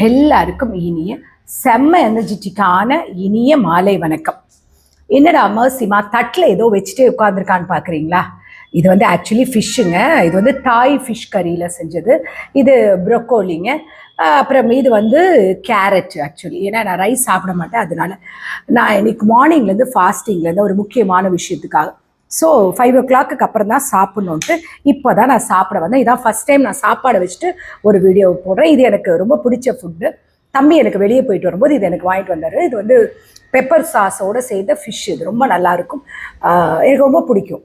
எல்லாருக்கும் இனிய செம்ம எனர்ஜெட்டிக்கான இனிய மாலை வணக்கம். என்னடா மர்சிமா தட்டில் ஏதோ வச்சுட்டே உட்காந்துருக்கான்னு பார்க்குறீங்களா? இது வந்து ஆக்சுவலி ஃபிஷ்ஷுங்க. இது வந்து தாய் ஃபிஷ் கறியில் செஞ்சது. இது ப்ரொக்கோலிங்க. அப்புறம் இது வந்து கேரட். ஆக்சுவலி ஏன்னா நான் ரைஸ் சாப்பிட மாட்டேன், அதனால நான் இன்னைக்கு மார்னிங்லேருந்து ஃபாஸ்டிங்லேருந்து ஒரு முக்கியமான விஷயத்துக்காக. ஸோ 5 o'clock அப்புறம் தான் சாப்பிட்ணுன்ட்டு இப்போ தான் நான் சாப்பிட வந்தேன். இதான் ஃபஸ்ட் டைம் நான் சாப்பாடை வச்சுட்டு ஒரு வீடியோ போடுறேன். இது எனக்கு ரொம்ப பிடிச்ச ஃபுட்டு. தம்பி எனக்கு வெளியே போயிட்டு வரும்போது இது எனக்கு வாங்கிட்டு வந்தார். இது வந்து பெப்பர் சாஸோடு செய்த ஃபிஷ். இது ரொம்ப நல்லாயிருக்கும், எனக்கு ரொம்ப பிடிக்கும்.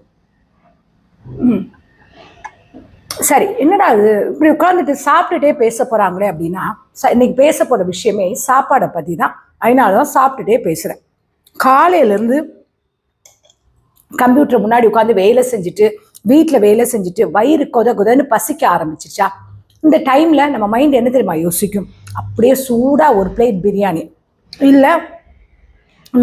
சரி, என்னடா அது இப்படி உட்காந்துட்டு சாப்பிட்டுட்டே பேச போகிறாங்களே அப்படின்னா, இன்னைக்கு பேச போகிற விஷயமே சாப்பாடை பற்றி தான். அதனால தான் சாப்பிட்டுட்டே பேசுகிறேன். காலையிலேருந்து கம்ப்யூட்டர் முன்னாடி உட்காந்து வேலை செஞ்சுட்டு, வீட்டில் வேலை செஞ்சுட்டு வயிறு கொதன்னு பசிக்க ஆரம்பிச்சிச்சா, இந்த டைமில் நம்ம மைண்ட் என்ன தெரியுமா யோசிக்கும்? அப்படியே சூடாக ஒரு பிளேட் பிரியாணி, இல்லை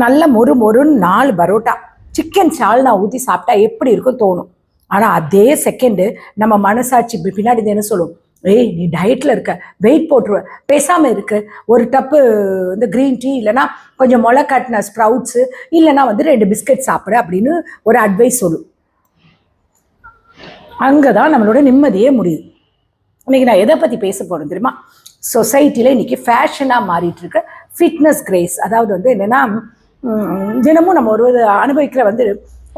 நல்ல மொறுன்னு 4 பரோட்டா, சிக்கன் சால்னா ஊற்றி சாப்பிட்டா எப்படி இருக்கும் தோணும். ஆனால் அதே செகண்டு நம்ம மனசாட்சி பின்னாடி என்ன சொல்லும்? ஏய், நீ டயட்டில் இருக்க, வெயிட் போட்டுருவ, பேசாமல் இருக்கு, ஒரு டப்பு இந்த க்ரீன் டீ இல்லைனா கொஞ்சம் முளை கட்டின ஸ்ப்ரவுட்ஸு இல்லைனா வந்து 2 பிஸ்கட் சாப்பிடு அப்படின்னு ஒரு அட்வைஸ் சொல்லும். அங்கே தான் நம்மளோட நிம்மதியே முடியுது. இன்றைக்கி நான் எதை பற்றி பேச போகிறேன் தெரியுமா? சொசைட்டியில் இன்றைக்கி ஃபேஷனாக மாறிட்டு இருக்க ஃபிட்னஸ் கிரேஸ். அதாவது வந்து என்னென்னா, தினமும் நம்ம ஒரு அனுபவிக்கிற வந்து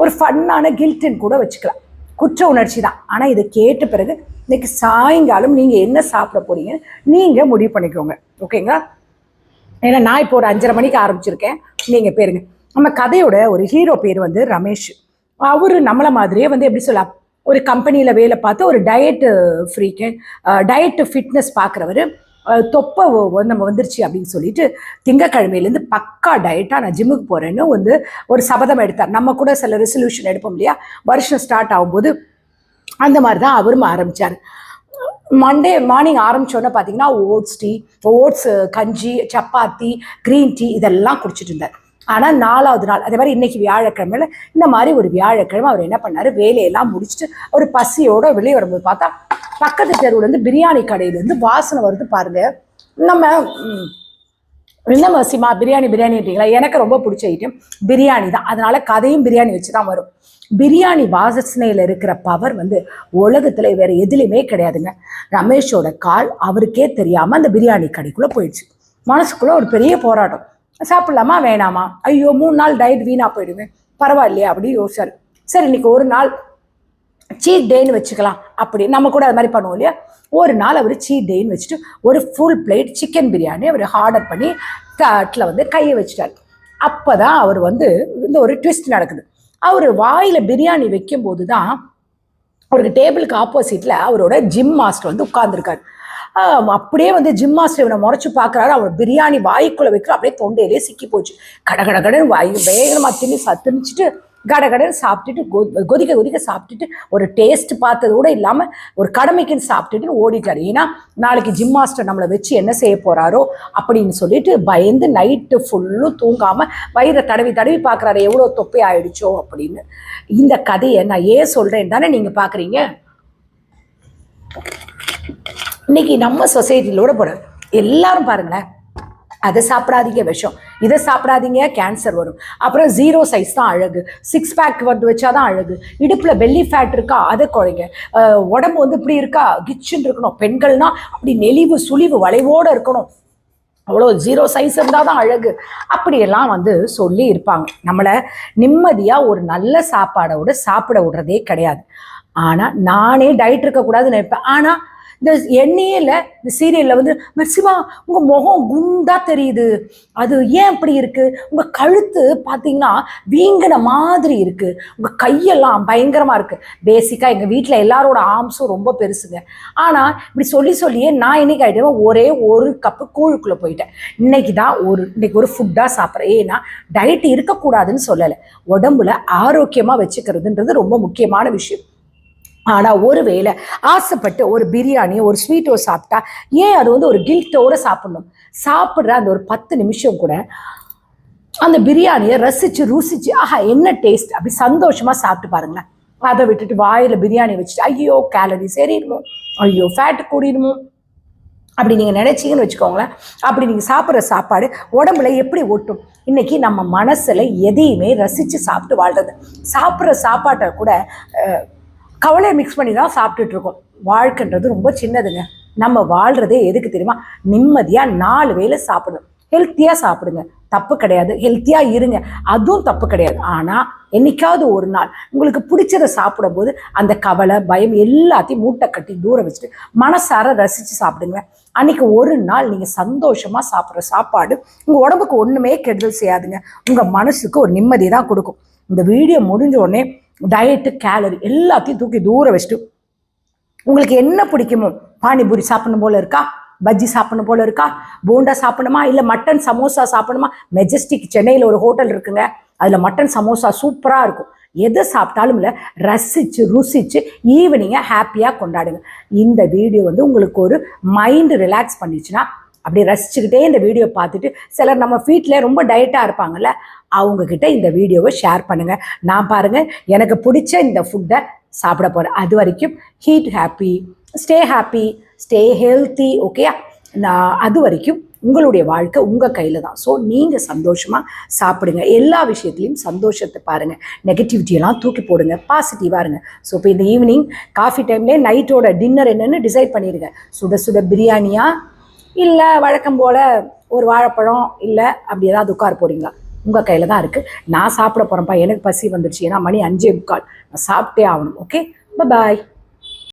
ஒரு ஃபன்னான கில்ட்டுன்னு கூட வச்சுக்கலாம், குற்ற உணர்ச்சி தான். ஆனால் இதை கேட்ட பிறகு இன்னைக்கு சாயங்காலம் நீங்கள் என்ன சாப்பிட போறீங்கன்னு நீங்கள் முடிவு பண்ணிக்கோங்க, ஓகேங்களா? ஏன்னா நான் இப்போ ஒரு 5:30 மணிக்கு ஆரம்பிச்சிருக்கேன். நீங்கள் பேருங்க, நம்ம கதையோட ஒரு ஹீரோ பேர் வந்து ரமேஷ். அவரு நம்மளை மாதிரியே வந்து எப்படி சொல்லலாம், ஒரு கம்பெனியில் வேலை பார்த்து ஒரு டயட்டு ஃப்ரீக்கு, டயட்டு ஃபிட்னஸ் பார்க்குறவர். தொப்பை நம்ம வந்துருச்சு அப்படின்னு சொல்லிட்டு திங்கக்கிழமையிலேருந்து பக்கா டயட்டாக நான் ஜிம்முக்கு போகிறேன்னு வந்து ஒரு சபதம் எடுத்தார். நம்ம கூட சில ரெசல்யூஷன் எடுப்போம் இல்லையா, வருஷம் ஸ்டார்ட் ஆகும்போது அந்த மாதிரி தான் அவரும் ஆரம்பித்தார். மண்டே மார்னிங் ஆரம்பித்தோன்னே பார்த்தீங்கன்னா ஓட்ஸ் கஞ்சி, சப்பாத்தி, க்ரீன் டீ இதெல்லாம் குடிச்சிட்டு இருந்தார். ஆனால் 4வது நாள் அதே மாதிரி இன்றைக்கி வியாழக்கிழமையில் இந்த மாதிரி ஒரு வியாழக்கிழமை அவர் என்ன பண்ணார், வேலையெல்லாம் முடிச்சுட்டு ஒரு பசியோடு வெளியே வரும்போது பார்த்தா பக்கத்து தெருவுலேருந்து பிரியாணி கடையிலேருந்து வாசனை வருது பாருங்க. நம்ம என்ன மசிமா பிரியாணின்றீங்களா? எனக்கு ரொம்ப பிடிச்ச ஐட்டம் பிரியாணி தான். அதனால கதையும் பிரியாணி வச்சு தான் வரும். பிரியாணி வாசனையில் இருக்கிற பவர் வந்து உலகத்தில் வேறு எதுலேயுமே கிடையாதுங்க. ரமேஷோட கால் அவருக்கே தெரியாமல் அந்த பிரியாணி கடைக்குள்ளே போயிடுச்சு. மனசுக்குள்ளே ஒரு பெரிய போராட்டம், சாப்பிட்லாமா வேணாமா, ஐயோ 3 நாள் டயட் வீணாக போயிடுவேன், பரவாயில்லையா அப்படின்னு யோசிச்சார். சரி, இன்னைக்கு ஒரு நாள் சீட் டேன்னு வச்சுக்கலாம் அப்படி, நம்ம கூட அது மாதிரி பண்ணுவோம் இல்லையா. ஒரு நாள் அவர் சீட் டேன்னு வச்சுட்டு ஒரு ஃபுல் பிளேட் சிக்கன் பிரியாணி அவர் ஆர்டர் பண்ணி தட்டில் வந்து கையை வச்சுட்டார். அப்போ தான் அவர் வந்து இந்த ஒரு ட்விஸ்ட் நடக்குது. அவர் வாயில் பிரியாணி வைக்கும்போது தான் அவருக்கு டேபிளுக்கு ஆப்போசிட்டில் அவரோட ஜிம் மாஸ்டர் வந்து உட்கார்ந்துருக்காரு. அப்படியே வந்து ஜிம் மாஸ்டர் இவனை முறைச்சி பார்க்குறாரு. அவர் பிரியாணி வாய்க்குள்ளே வைக்கிற அப்படியே தொண்டையிலே சிக்கி போச்சு. கடகடன்னு வாய் வேகமாக திணிச்சிட்டு கடகடன்னு சாப்பிட்டுட்டு கொதிக்க சாப்பிட்டுட்டு ஒரு டேஸ்ட் பார்த்தது கூட இல்லாமல் ஒரு கடமைக்குன்னு சாப்பிட்டுட்டு ஓடிட்டார். ஏன்னா நாளைக்கு ஜிம் மாஸ்டர் நம்மளை வச்சு என்ன செய்ய போகிறாரோ அப்படின்னு சொல்லிட்டு பயந்து நைட்டு ஃபுல்லும் தூங்காமல் வயிறை தடவி பார்க்குறாரு, எவ்வளோ தொப்பை ஆயிடுச்சோ அப்படின்னு. இந்த கதையை நான் ஏன் சொல்கிறேன் தானே நீங்கள் பார்க்குறீங்க. இன்னைக்கு நம்ம சொசைட்டிலோட போகிற எல்லாரும் பாருங்களேன், அதை சாப்பிடாதீங்க விஷம், இதை சாப்பிடாதீங்க கேன்சர் வரும், அப்புறம் 0 சைஸ் தான் அழகு, 6 பேக் வந்து வச்சாதான் அழகு, இடுப்பில் பெல்லி ஃபேட் இருக்கா அதை குறைங்க, உடம்பு வந்து இப்படி இருக்கா கிச்சுன்னு இருக்கணும், பெண்கள்னா அப்படி நெளிவு சுழிவு வளைவோடு இருக்கணும், அவ்வளோ 0 சைஸ் இருந்தால் தான் அழகு, அப்படியெல்லாம் வந்து சொல்லி இருப்பாங்க. நம்மளை நிம்மதியாக ஒரு நல்ல சாப்பாடோடு சாப்பிட விடுறதே கிடையாது. ஆனால் நானே டயட் இருக்கக்கூடாதுன்னு நினைப்பேன். ஆனால் இந்த எண்ணெயில் இந்த சீரியலில் வந்து மெர்சிமா உங்கள் முகம் குண்டாக தெரியுது, அது ஏன் இப்படி இருக்குது, உங்கள் கழுத்து பார்த்தீங்கன்னா வீங்கின மாதிரி இருக்குது, உங்கள் கையெல்லாம் பயங்கரமாக இருக்குது. பேசிக்காக எங்கள் வீட்டில் எல்லாரோட ஆர்ம்ஸும் ரொம்ப பெருசுங்க. ஆனால் இப்படி சொல்லியே நான் இன்னைக்கு ஆகிட்டேன், ஒரே ஒரு கப்பு கூழுக்குள்ளே போயிட்டேன். இன்னைக்கு ஒரு ஃபுட்டாக சாப்பிட்றேன். ஏன்னா டயட் இருக்கக்கூடாதுன்னு சொல்லலை, உடம்புல ஆரோக்கியமாக வச்சுக்கிறதுன்றது ரொம்ப முக்கியமான விஷயம். ஆனால் ஒருவேளை ஆசைப்பட்டு ஒரு பிரியாணி ஒரு ஸ்வீட்டோ சாப்பிட்டா ஏன் அது வந்து ஒரு கில்ட்டோடு சாப்பிடணும்? சாப்பிட்ற அந்த ஒரு 10 நிமிஷம் கூட அந்த பிரியாணியை ருசிச்சு ஆஹா என்ன டேஸ்ட் அப்படி சந்தோஷமாக சாப்பிட்டு பாருங்களேன். அதை விட்டுட்டு வாயில் பிரியாணி வச்சுட்டு ஐயோ கேலரிஸ் ஏறிடுமோ, ஐயோ ஃபேட்டு கூடிடுமோ அப்படி நீங்கள் நினச்சிங்கன்னு வச்சுக்கோங்களேன். அப்படி நீங்கள் சாப்பிட்ற சாப்பாடு உடம்புல எப்படி ஒட்டும்? இன்றைக்கி நம்ம மனசில் எதையுமே ரசித்து சாப்பிட்டு வாழ்கிறது. சாப்பிட்ற சாப்பாட்டை கூட கவலையை மிக்ஸ் பண்ணி தான் சாப்பிட்டுட்ருக்கோம். வாழ்க்கைன்றது ரொம்ப சின்னதுங்க. நம்ம வாழ்கிறதே எதுக்கு தெரியுமா? நிம்மதியாக 4 வேளை சாப்பிடணும். ஹெல்த்தியாக சாப்பிடுங்க, தப்பு கிடையாது. ஹெல்த்தியாக இருங்க, அதுவும் தப்பு கிடையாது. ஆனால் என்னைக்காவது ஒரு நாள் உங்களுக்கு பிடிச்சதை சாப்பிடும்போது அந்த கவலை, பயம் எல்லாத்தையும் மூட்டை கட்டி தூரம் வச்சுட்டு மனசார ரசித்து சாப்பிடுங்க. அன்றைக்கி ஒரு நாள் நீங்கள் சந்தோஷமாக சாப்பிட்ற சாப்பாடு உங்கள் உடம்புக்கு ஒன்றுமே கெடுதல் செய்யாதுங்க. உங்கள் மனசுக்கு ஒரு நிம்மதி தான் கொடுக்கும். இந்த வீடியோ முடிஞ்ச உடனே டயட்டு, கேலரி எல்லாத்தையும் தூக்கி தூரம் வச்சுட்டு உங்களுக்கு என்ன பிடிக்குமோ, பானிபூரி சாப்பிடணும் போல இருக்கா, பஜ்ஜி சாப்பிடணும் போல இருக்கா, போண்டா சாப்பிடணுமா, இல்லை மட்டன் சமோசா சாப்பிடணுமா? மெஜஸ்டிக் சென்னையில் ஒரு ஹோட்டல் இருக்குங்க, அதில் மட்டன் சமோசா சூப்பராக இருக்கும். எதை சாப்பிட்டாலும் இல்லை, ரசித்து ருசித்து ஈவினிங்கை ஹாப்பியாக கொண்டாடுங்க. இந்த வீடியோ உங்களுக்கு ஒரு மைண்டு ரிலாக்ஸ் பண்ணிச்சுன்னா அப்படி ரசிச்சுக்கிட்டே இந்த வீடியோ பார்த்துட்டு, சிலர் நம்ம வீட்டில் ரொம்ப டயட்டாக இருப்பாங்கள்ல, அவங்கக்கிட்ட இந்த வீடியோவை ஷேர் பண்ணுங்கள். நான் பாருங்கள், எனக்கு பிடிச்ச இந்த ஃபுட்டை சாப்பிட போகிறேன். அது வரைக்கும் ஹீட் ஹாப்பி, ஸ்டே ஹெல்த்தி. ஓகேயா? நான் அது வரைக்கும் உங்களுடைய வாழ்க்கை உங்கள் கையில் தான். ஸோ நீங்கள் சந்தோஷமாக சாப்பிடுங்க. எல்லா விஷயத்துலையும் சந்தோஷத்தை பாருங்கள். நெகட்டிவிட்டியெல்லாம் தூக்கி போடுங்க, பாசிட்டிவாக இருங்க. ஸோ இப்போ இந்த ஈவினிங் காஃபி டைம்லேயே நைட்டோட டின்னர் என்னென்னு டிசைட் பண்ணிடுங்க. சுட சுட பிரியாணியா, இல்லை வழக்கம் போல் ஒரு வாழைப்பழம், இல்லை அப்படி ஏதாவது உட்கார போகிறீங்களா? உங்கள் கையில் தான் இருக்குது. நான் சாப்பிட போகிறேன்ப்பா, எனக்கு பசி வந்துடுச்சு, ஏன்னா மணி 5:45, நான் சாப்பிட்டே ஆகணும். ஓகே, பாய்.